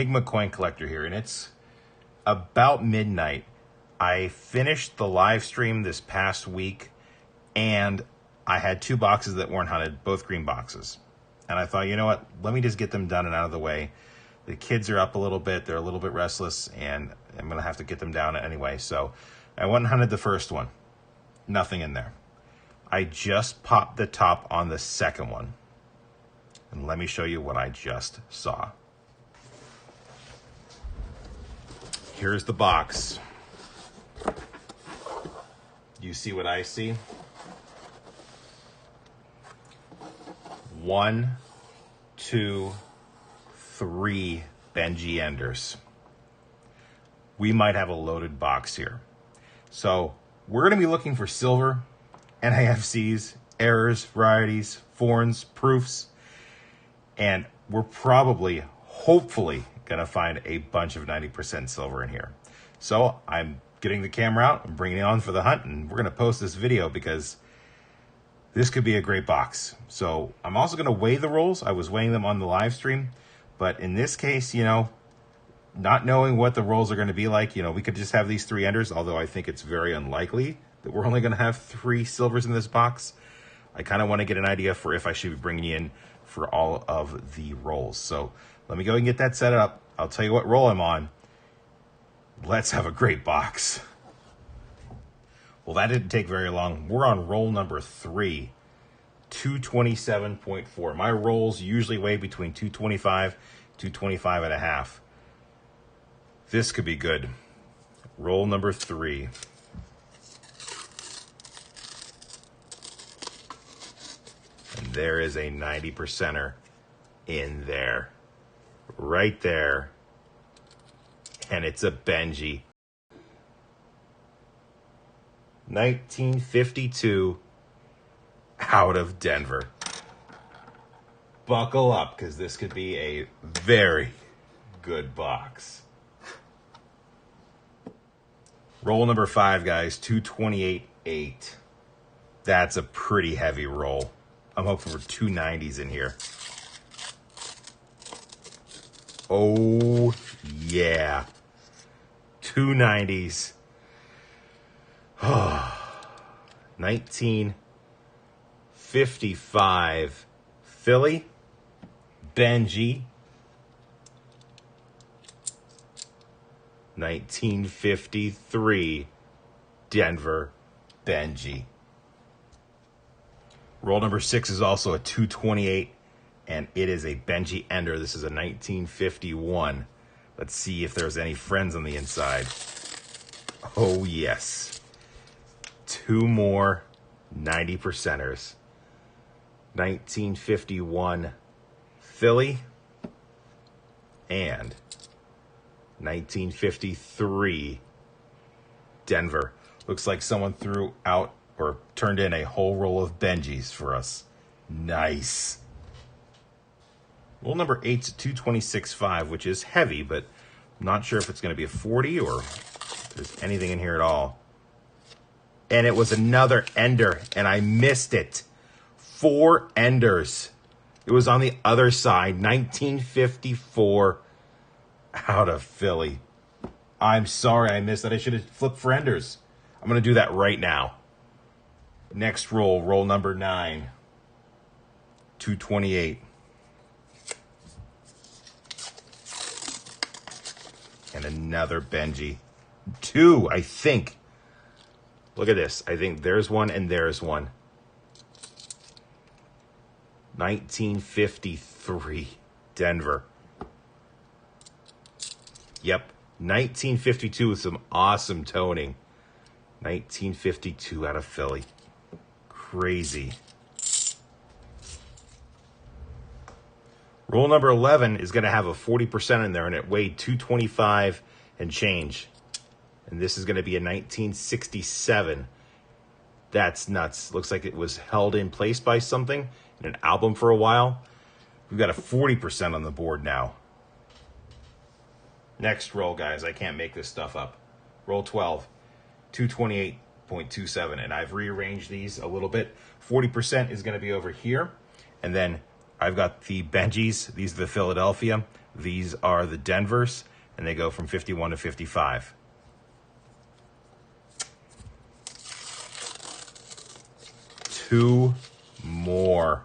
EnigmaCoinCollector here, and it's about midnight. I finished the live stream this past week, and I had two boxes that weren't hunted, both green boxes. And I thought, you know what, let me just get them done and out of the way. The kids are up a little bit, they're a little bit restless, and I'm gonna have to get them down anyway. So I went and hunted the first one. Nothing in there. I just popped the top on the second one. And let me show you what I just saw. Here's the box. You see what I see? 1, 2, 3 BENJI enders. We might have a loaded box here. So we're going to be looking for silver, NIFCs, errors, varieties, foreigns, proofs, and we're probably, hopefully, going to find a bunch of 90% silver in here. So I'm getting the camera out and bringing it on for the hunt, and we're going to post this video because this could be a great box. So I'm also going to weigh the rolls. I was weighing them on the live stream, but in this case, you know, not knowing what the rolls are going to be like, you know, we could just have these 3 enders, although I think it's very unlikely that we're only going to have 3 silvers in this box. I kind of want to get an idea for if I should be bringing in for all of the rolls. So let me go and get that set up. I'll tell you what roll I'm on. Let's have a great box. Well, that didn't take very long. We're on roll number 3, 227.4. My rolls usually weigh between 225, 225 and a half. This could be good. Roll number 3. And there is a 90%er in there. Right there. And it's a BENJI. 1952 out of Denver. Buckle up, because this could be a very good box. Roll number 5, guys, 228.8. That's a pretty heavy roll. I'm hoping for 2 90s in here. Oh, yeah. 2 90s. 1955 Philly, BENJI. 1953 Denver, BENJI. Roll number 6 is also a 228, and it is a BENJI ender. This is a 1951. Let's see if there's any friends on the inside. Oh, yes. 2 more 90%ers. 1951 Philly and 1953 Denver. Looks like someone threw out or turned in a whole roll of BENJIs for us. Nice. Roll number 8's a 226.5, which is heavy, but I'm not sure if it's going to be a 40 or if there's anything in here at all. And it was another ender, and I missed it. 4 enders. It was on the other side. 1954 out of Philly. I'm sorry I missed that. I should have flipped for enders. I'm going to do that right now. Next roll, roll number 9. 228. And another BENJI. 2, I think. Look at this. I think there's one and there's one. 1953 Denver. Yep. 1952 with some awesome toning. 1952 out of Philly. Crazy. Roll number 11 is going to have a 40% in there, and it weighed 225 and change. And this is going to be a 1967. That's nuts. Looks like it was held in place by something in an album for a while. We've got a 40% on the board now. Next roll, guys. I can't make this stuff up. Roll 12. 228.27. And I've rearranged these a little bit. 40% is going to be over here. And then I've got the Benjis. These are the Philadelphia. These are the Denvers, and they go from 51 to 55. Two more.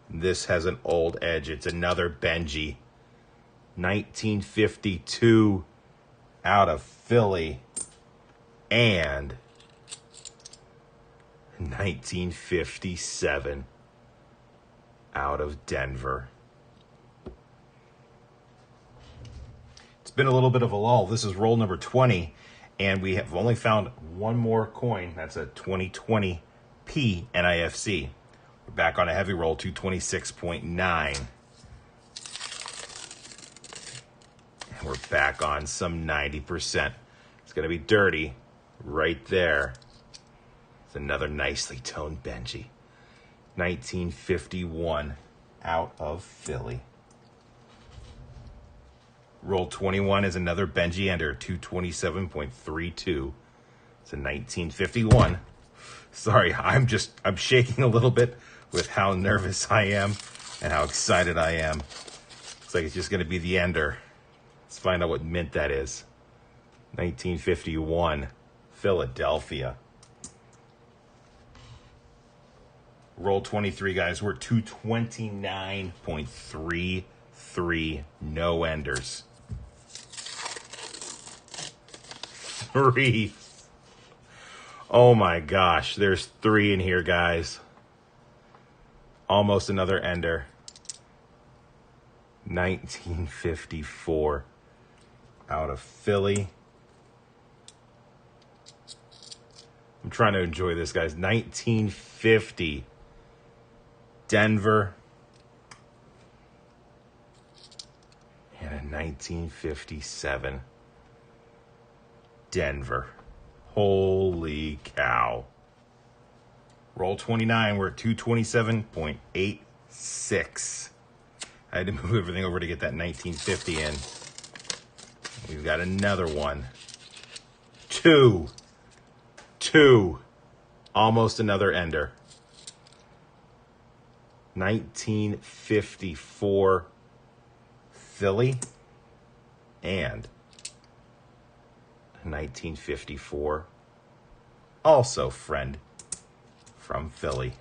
This has an old edge. It's another Benji. 1952 out of Philly. And 1957 out of Denver. It's been a little bit of a lull. This is roll number 20, and we have only found one more coin. That's a 2020 P NIFC. We're back on a heavy roll, 226.9. And we're back on some 90%. It's going to be dirty right there. It's another nicely toned Benji. 1951 out of Philly. Roll 21 is another Benji ender, 227.32. It's a 1951. Sorry, I'm shaking a little bit with how nervous I am and how excited I am. Looks like it's just going to be the ender. Let's find out what mint that is. 1951, Philadelphia. Roll 23, guys. We're 229.33. No enders. 3. Oh my gosh. There's 3 in here, guys. Almost another ender. 1954 out of Philly. I'm trying to enjoy this, guys. 1950 Denver. And a 1957 Denver. Holy cow. Roll 29, we're at 227.86. I had to move everything over to get that 1950 in. We've got another one. 2. Almost another ender. 1954 Philly and 1954 also friend from Philly.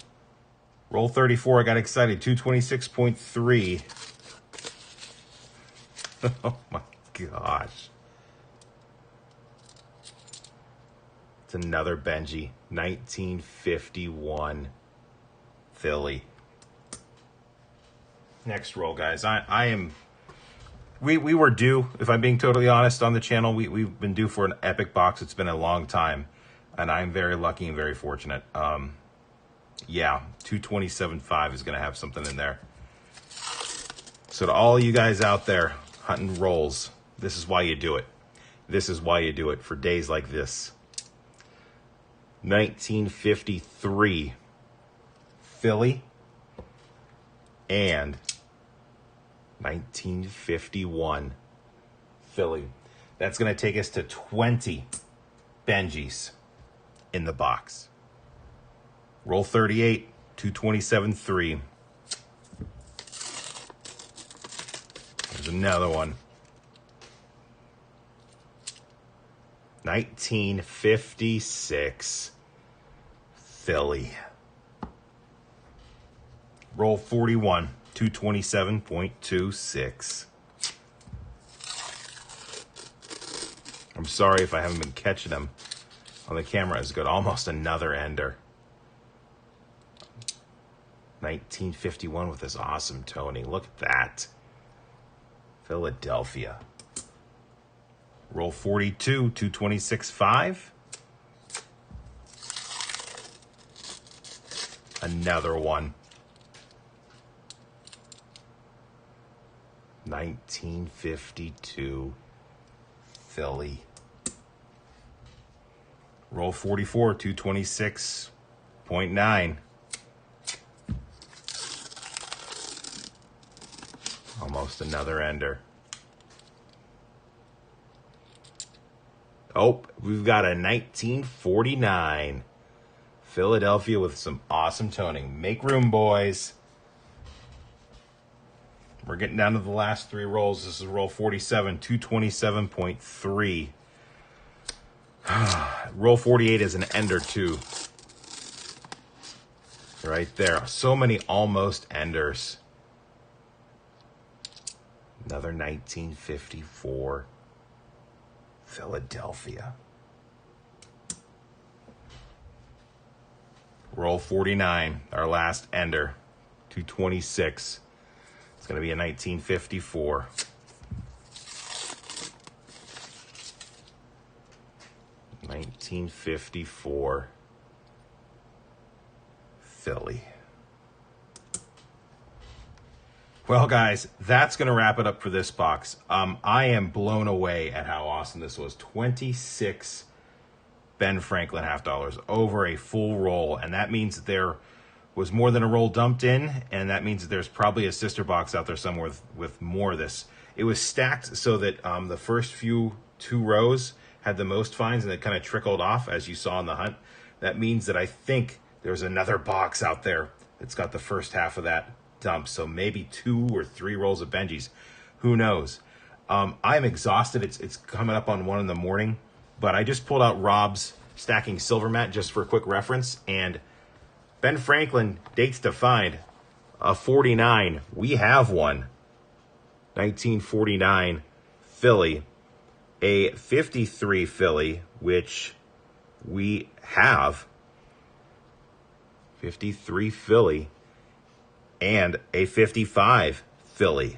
Roll 34, I got excited. 226.3. Oh my gosh. It's another Benji. 1951 Philly. Next roll, guys. We were due, if I'm being totally honest, on the channel. We've been due for an epic box. It's been a long time, and I'm very lucky and very fortunate. Yeah, 227.5 is going to have something in there. So to all you guys out there hunting rolls, this is why you do it. This is why you do it for days like this. 1953 Philly and 1951 Philly. That's going to take us to 20 Benjis in the box. Roll 38, 227.3. There's another one. 1956 Philly. Roll 41, 227.26. I'm sorry if I haven't been catching them on the camera as good. Almost another ender. 1951 with this awesome toning. Look at that. Philadelphia. Roll 42, 226.5. Another one. 1952 Philly. Roll 44, 226.9. Almost another ender. Oh, we've got a 1949 Philadelphia with some awesome toning. Make room, boys. We're getting down to the last three rolls. This is roll 47, 227.3. Roll 48 is an ender too. Right there. So many almost enders. Another 1954. Philadelphia. Roll 49, our last ender. 226. It's going to be a 1954. $1954 Philly. Well, guys, that's going to wrap it up for this box. I am blown away at how awesome this was. 26 Ben Franklin half dollars over a full roll, and that means that there was more than a roll dumped in, and that means that there's probably a sister box out there somewhere with more of this. It was stacked so that the first two rows had the most finds, and it kind of trickled off as you saw in the hunt. That means that I think there's another box out there that's got the first half of that dump, so maybe 2 or 3 rolls of Benjis. Who knows? I'm exhausted. It's coming up on 1 in the morning, but I just pulled out Rob's stacking silver mat just for a quick reference, and Ben Franklin dates to find a 49. We have one. 1949 Philly. A 53 Philly, which we have. 53 Philly. And a 55 Philly.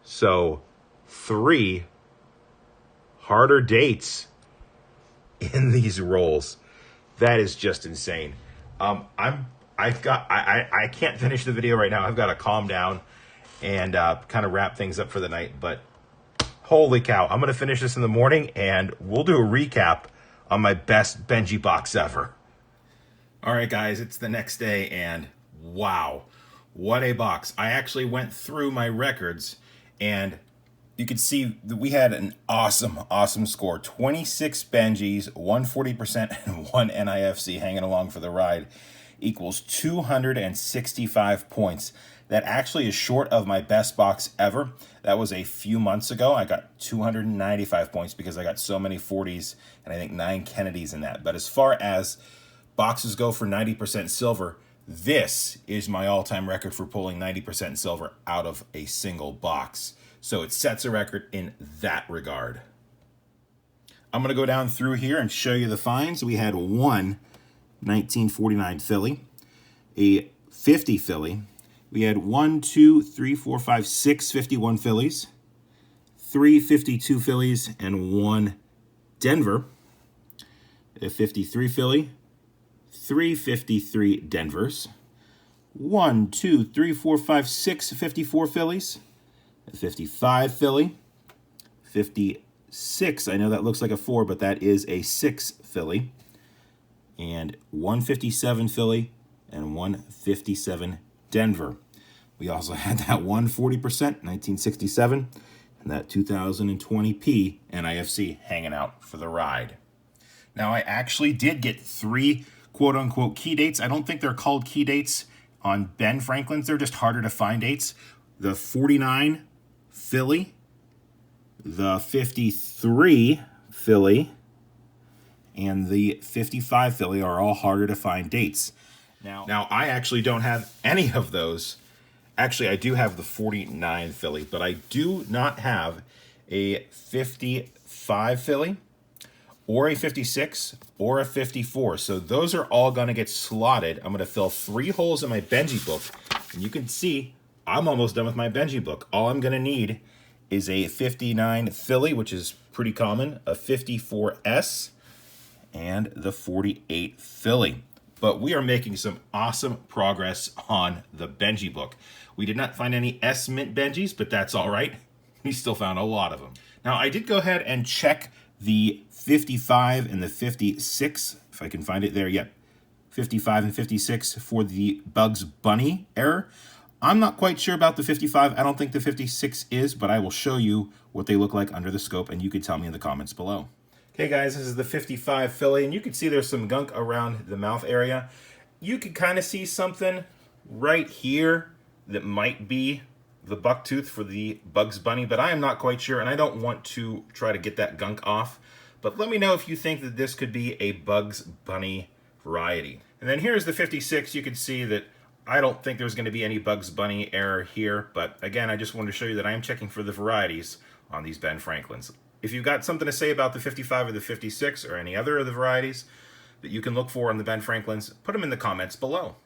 So 3 harder dates in these rolls. That is just insane. I can't finish the video right now. I've got to calm down and kind of wrap things up for the night. But holy cow, I'm going to finish this in the morning and we'll do a recap on my best Benji box ever. All right, guys, it's the next day and wow, what a box. I actually went through my records and you can see that we had an awesome score. 26 Benjis, 140% and 1 NIFC hanging along for the ride equals 265 points. That actually is short of my best box ever. That was a few months ago. I got 295 points because I got so many 40s and I think 9 Kennedys in that. But as far as boxes go for 90% silver, this is my all-time record for pulling 90% silver out of a single box. So it sets a record in that regard. I'm going to go down through here and show you the finds. We had 1 1949 Philly, a 50 Philly. We had 1, 2, 3, 4, 5, 6 51 Phillies, 3 52 Phillies, and 1 Denver, a 53 Philly, 3 53 Denvers, 1, 2, 3, 4, 5, 6 54 Phillies, a 55 Philly, 56, I know that looks like a 4, but that is a 6 Philly, and 157 Philly, and 157 Denver. We also had that 140%, 1967, and that 2020p NIFC hanging out for the ride. Now, I actually did get 3 quote-unquote key dates. I don't think they're called key dates on Ben Franklin's. They're just harder to find dates. The 49 Philly, the 53 Philly, and the 55 Philly are all harder to find dates. Now, I actually don't have any of those. Actually, I do have the 49 Philly, but I do not have a 55 Philly or a 56 or a 54. So those are all going to get slotted. I'm going to fill 3 holes in my Benji book. And you can see I'm almost done with my Benji book. All I'm going to need is a 59 Philly, which is pretty common, a 54S, and the 48 Philly. But we are making some awesome progress on the Benji book. We did not find any S Mint Benjis, but that's all right. We still found a lot of them. Now, I did go ahead and check the 55 and the 56, if I can find it there. Yep, 55 and 56 for the Bugs Bunny error. I'm not quite sure about the 55. I don't think the 56 is, but I will show you what they look like under the scope, and you can tell me in the comments below. Okay guys, this is the 55 Philly, and you can see there's some gunk around the mouth area. You can kind of see something right here that might be the buck tooth for the Bugs Bunny, but I am not quite sure, and I don't want to try to get that gunk off. But let me know if you think that this could be a Bugs Bunny variety. And then here's the 56. You can see that I don't think there's going to be any Bugs Bunny error here, but again, I just wanted to show you that I am checking for the varieties on these Ben Franklins. If you've got something to say about the 55 or the 56 or any other of the varieties that you can look for on the Ben Franklins, put them in the comments below.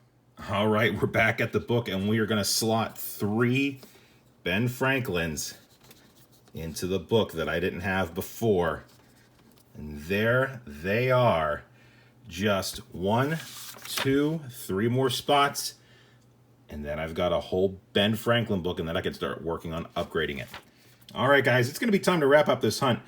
All right, we're back at the book, and we are going to slot 3 Ben Franklins into the book that I didn't have before. And there they are. Just 1, 2, 3 more spots. And then I've got a whole Ben Franklin book, and then I can start working on upgrading it. All right, guys, it's going to be time to wrap up this hunt.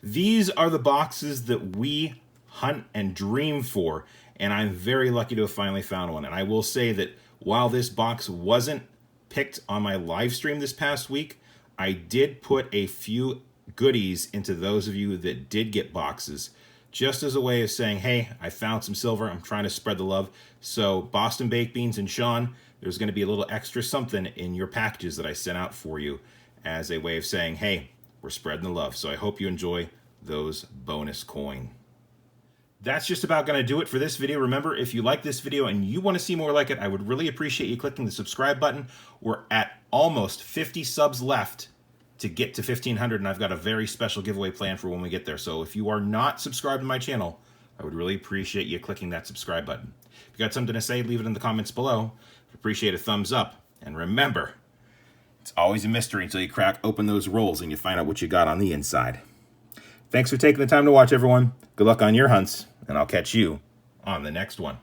These are the boxes that we hunt and dream for, and I'm very lucky to have finally found one. And I will say that while this box wasn't picked on my live stream this past week, I did put a few goodies into those of you that did get boxes, just as a way of saying, hey, I found some silver, I'm trying to spread the love. So Boston Baked Beans and Sean, there's going to be a little extra something in your packages that I sent out for you as a way of saying, hey, we're spreading the love. So I hope you enjoy those bonus coin. That's just about going to do it for this video. Remember, if you like this video and you want to see more like it, I would really appreciate you clicking the subscribe button. We're at almost 50 subs left to get to 1,500, and I've got a very special giveaway planned for when we get there. So if you are not subscribed to my channel, I would really appreciate you clicking that subscribe button. If you got something to say, leave it in the comments below. I'd appreciate a thumbs up. And remember, it's always a mystery until you crack open those rolls and you find out what you got on the inside. Thanks for taking the time to watch, everyone. Good luck on your hunts, and I'll catch you on the next one.